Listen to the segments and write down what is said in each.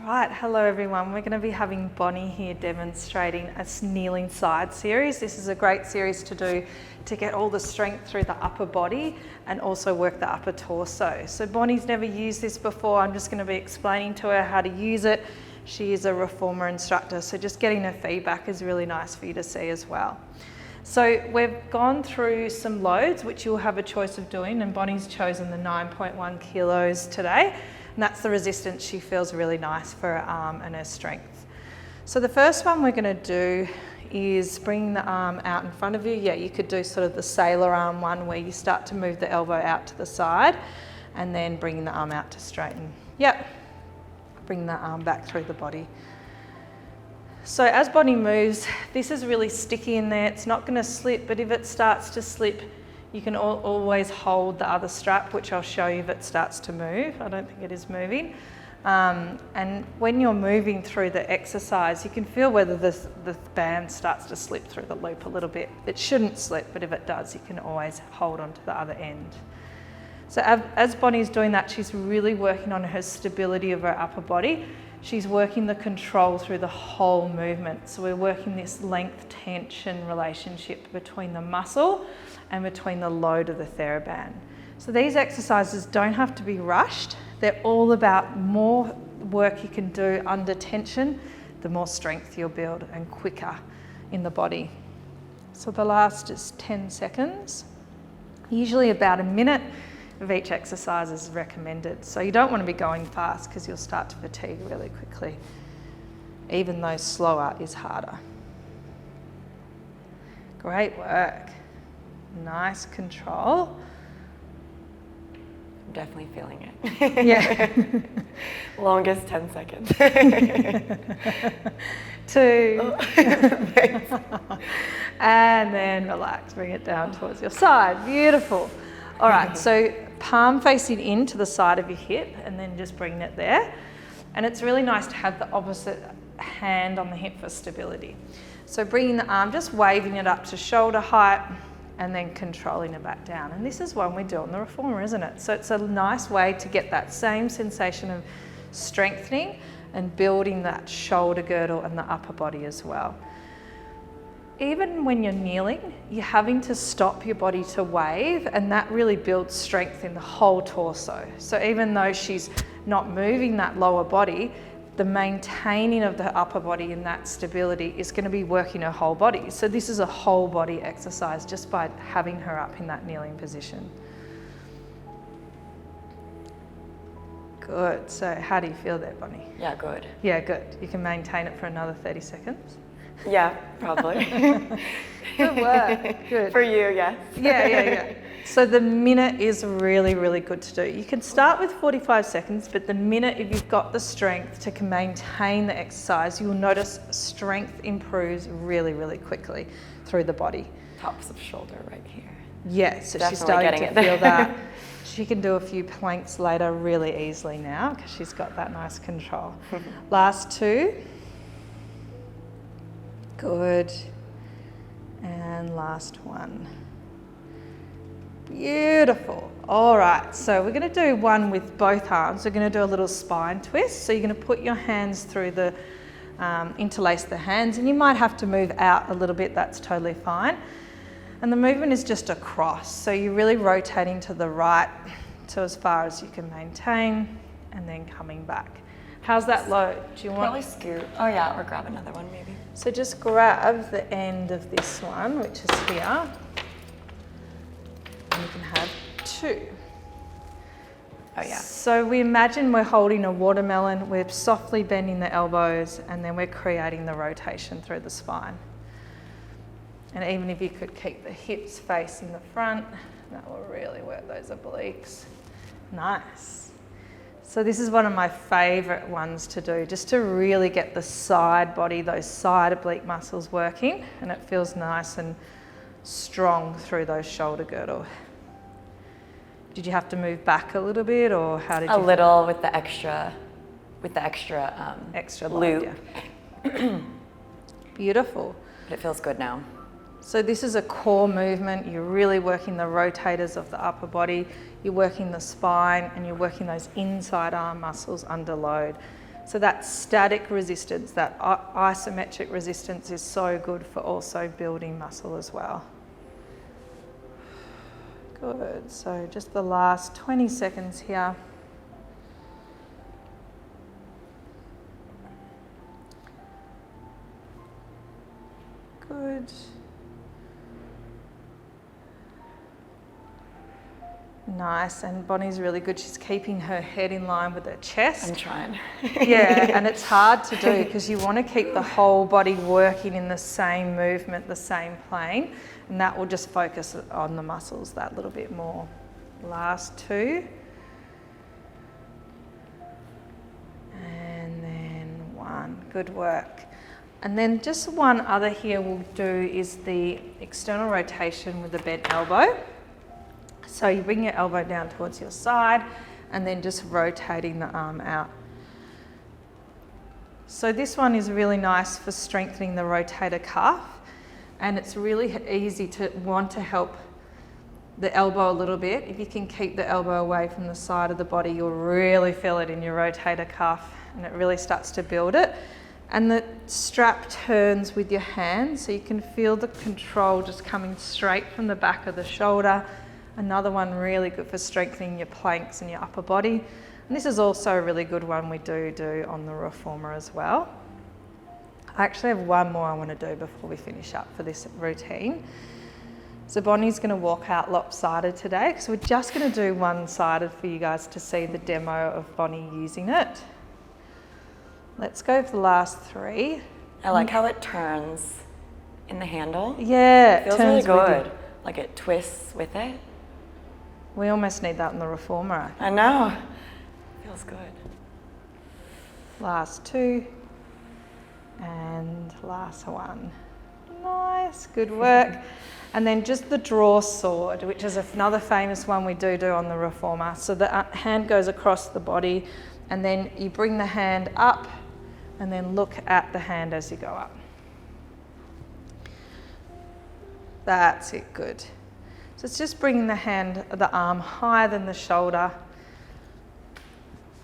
Right, hello everyone. We're going to be having Bonnie here demonstrating a kneeling side series. This is a great series to do to get all the strength through the upper body and also work the upper torso. So Bonnie's never used this before. I'm just going to be explaining to her how to use it. She is a reformer instructor, so just getting her feedback is really nice for you to see as well. So we've gone through some loads, which you'll have a choice of doing, and Bonnie's chosen the 9.1 kilos today. And that's the resistance she feels really nice for her arm and her strength. So the first one we're going to do is bring the arm out in front of you. Yeah, you could do sort of the sailor arm one where you start to move the elbow out to the side and then bring the arm out to straighten. Yep, bring the arm back through the body. So as Bonnie moves, this is really sticky in there. It's not going to slip, but if it starts to slip, you can always hold the other strap, which I'll show you if it starts to move. I don't think it is moving. And when you're moving through the exercise, you can feel whether the band starts to slip through the loop a little bit. It shouldn't slip, but if it does, you can always hold onto the other end. So as Bonnie's doing that, she's really working on her stability of her upper body. She's working the control through the whole movement. So we're working this length-tension relationship between the muscle and between the load of the TheraBand. So these exercises don't have to be rushed. They're all about more work you can do under tension, the more strength you'll build and quicker in the body. So the last is 10 seconds. Usually about a minute of each exercise is recommended. So you don't want to be going fast because you'll start to fatigue really quickly, even though slower is harder. Great work. Nice control. I'm definitely feeling it. Yeah. Longest 10 seconds. 2. And then relax, bring it down towards your side. Beautiful. All right, so palm facing into the side of your hip and then just bringing it there. And it's really nice to have the opposite hand on the hip for stability. So bringing the arm, just waving it up to shoulder height and then controlling it back down. And this is one we do on the reformer, isn't it? So it's a nice way to get that same sensation of strengthening and building that shoulder girdle and the upper body as well. Even when you're kneeling, you're having to stop your body to wave, and that really builds strength in the whole torso. So even though she's not moving that lower body, the maintaining of the upper body and that stability is going to be working her whole body. So this is a whole body exercise just by having her up in that kneeling position. Good. So how do you feel there, Bonnie? Yeah, good. Yeah, good. You can maintain it for another 30 seconds. Yeah, probably. Good work. Good. For you, yes. Yeah. So the minute is really, really good to do. You can start with 45 seconds, but the minute, if you've got the strength to maintain the exercise, you'll notice strength improves really, really quickly through the body. Tops of shoulder right here. Yeah, so Definitely she's starting to getting feel that. She can do a few planks later really easily now because she's got that nice control. Last 2. Good. And last 1. Beautiful. All right, so we're going to do one with both arms. We're going to do a little spine twist. So you're going to put your hands through the, interlace the hands, and you might have to move out a little bit. That's totally fine. And the movement is just across. So you're really rotating to the right to as far as you can maintain, and then coming back. How's that load? Do you want? Probably scoot. Oh yeah, or grab another one maybe. So just grab the end of this one, which is here, and you can have 2. Oh yeah. So we imagine we're holding a watermelon, we're softly bending the elbows, and then we're creating the rotation through the spine. And even if you could keep the hips facing the front, that will really work those obliques. Nice. So this is one of my favorite ones to do, just to really get the side body, those side oblique muscles working, and it feels nice and strong through those shoulder girdle. Did you have to move back a little bit, or how did you? A little with the extra loop. loop. Yeah. Beautiful. But it feels good now. So this is a core movement. You're really working the rotators of the upper body. You're working the spine and you're working those inside arm muscles under load. So that static resistance, that isometric resistance is so good for also building muscle as well. Good, so just the last 20 seconds here. Good. Nice, and Bonnie's really good. She's keeping her head in line with her chest. I'm trying. Yeah, and it's hard to do because you want to keep the whole body working in the same movement, the same plane, and that will just focus on the muscles that little bit more. Last 2. And then 1. Good work. And then just one other here we'll do is the external rotation with the bent elbow. So you bring your elbow down towards your side and then just rotating the arm out. So this one is really nice for strengthening the rotator cuff, and it's really easy to want to help the elbow a little bit. If you can keep the elbow away from the side of the body, you'll really feel it in your rotator cuff and it really starts to build it. And the strap turns with your hand, so you can feel the control just coming straight from the back of the shoulder. Another one really good for strengthening your planks and your upper body. And this is also a really good one we do on the reformer as well. I actually have one more I want to do before we finish up for this routine. So Bonnie's going to walk out lopsided today, because we're just going to do one-sided for you guys to see the demo of Bonnie using it. Let's go for the last 3. I like how it turns in the handle. Yeah, It feels turns really with good. Like it twists with it. We almost need that in the reformer. I know. Feels good. Last 2. And last 1. Nice, good work. And then just the draw sword, which is another famous one we do on the reformer. So the hand goes across the body, and then you bring the hand up and then look at the hand as you go up. That's it, good. So it's just bringing the arm higher than the shoulder.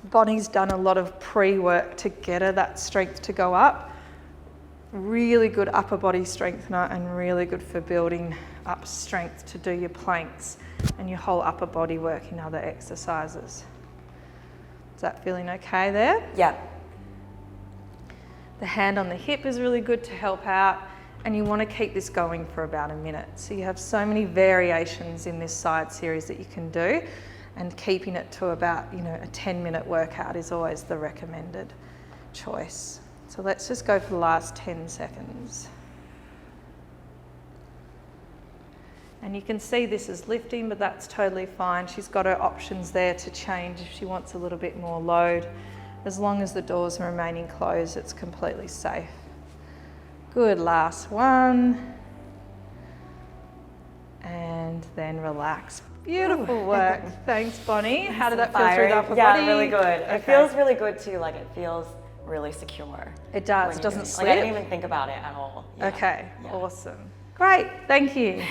Bonnie's done a lot of pre-work to get her that strength to go up. Really good upper body strengthener and really good for building up strength to do your planks and your whole upper body work in other exercises. Is that feeling okay there? Yeah. The hand on the hip is really good to help out, and you want to keep this going for about a minute. So you have so many variations in this side series that you can do, and keeping it to about, a 10-minute workout is always the recommended choice. So let's just go for the last 10 seconds. And you can see this is lifting, but that's totally fine. She's got her options there to change if she wants a little bit more load. As long as the doors are remaining closed, it's completely safe. Good, last 1. And then relax. Beautiful work. Thanks, Bonnie. How did that feel through the upper body? Yeah, really good. Okay. It feels really good too. Like it feels really secure. It does. It doesn't slip. Like I didn't even think about it at all. Yeah. Okay, Yeah. awesome. Great, thank you.